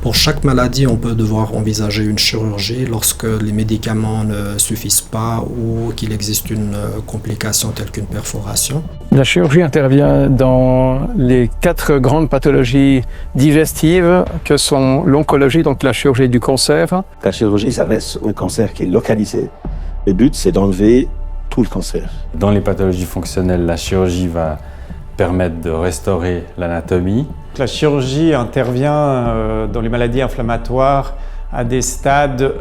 Pour chaque maladie, on peut devoir envisager une chirurgie lorsque les médicaments ne suffisent pas ou qu'il existe une complication telle qu'une perforation. La chirurgie intervient dans les 4 grandes pathologies digestives que sont l'oncologie, donc la chirurgie du cancer. La chirurgie, ça reste un cancer qui est localisé. Le but, c'est d'enlever tout le cancer. Dans les pathologies fonctionnelles, la chirurgie va permettre de restaurer l'anatomie. La chirurgie intervient dans les maladies inflammatoires à des stades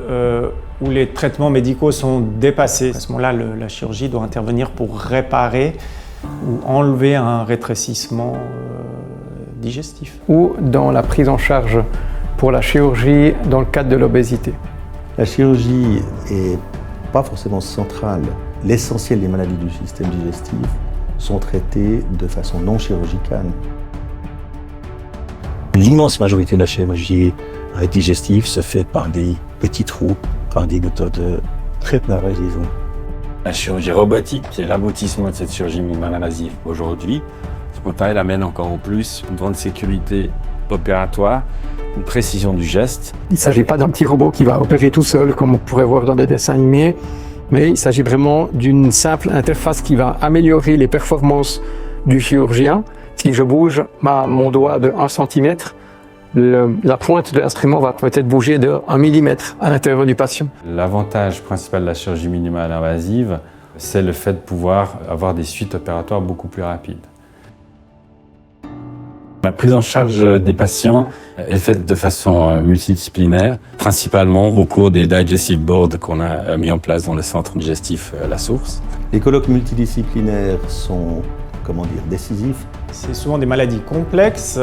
où les traitements médicaux sont dépassés. À ce moment-là, la chirurgie doit intervenir pour réparer ou enlever un rétrécissement digestif. Ou dans la prise en charge pour la chirurgie dans le cadre de l'obésité. La chirurgie est pas forcément centrale. L'essentiel des maladies du système digestif sont traitées de façon non chirurgicale. L'immense majorité de la chirurgie digestive se fait par des petits trous, par des méthodes très narrows, disons. La chirurgie robotique, c'est l'aboutissement de cette chirurgie minimale invasive aujourd'hui. Ce portail elle amène encore au plus une grande sécurité opératoire, une précision du geste. Il ne s'agit pas d'un petit robot qui va opérer tout seul, comme on pourrait voir dans des dessins animés, mais il s'agit vraiment d'une simple interface qui va améliorer les performances du chirurgien. Si je bouge mon doigt de 1 cm, la pointe de l'instrument va peut-être bouger de 1 mm à l'intérieur du patient. L'avantage principal de la chirurgie minimale invasive, c'est le fait de pouvoir avoir des suites opératoires beaucoup plus rapides. La prise en charge des patients est faite de façon multidisciplinaire, principalement au cours des digestive boards qu'on a mis en place dans le centre digestif La Source. Les colloques multidisciplinaires sont, décisifs. C'est souvent des maladies complexes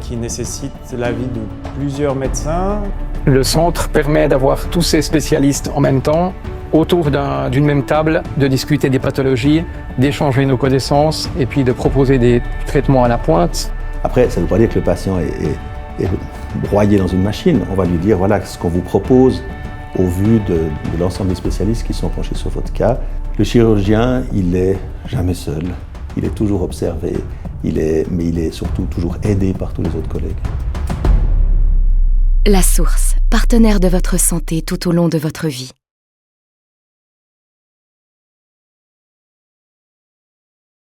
qui nécessitent l'avis de plusieurs médecins. Le centre permet d'avoir tous ces spécialistes en même temps, autour d'une même table, de discuter des pathologies, d'échanger nos connaissances et puis de proposer des traitements à la pointe. Après, ça ne veut pas dire que le patient est broyé dans une machine. On va lui dire, voilà ce qu'on vous propose au vu de l'ensemble des spécialistes qui sont penchés sur votre cas. Le chirurgien, il n'est jamais seul. Il est toujours observé, mais il est surtout toujours aidé par tous les autres collègues. La Source, partenaire de votre santé tout au long de votre vie.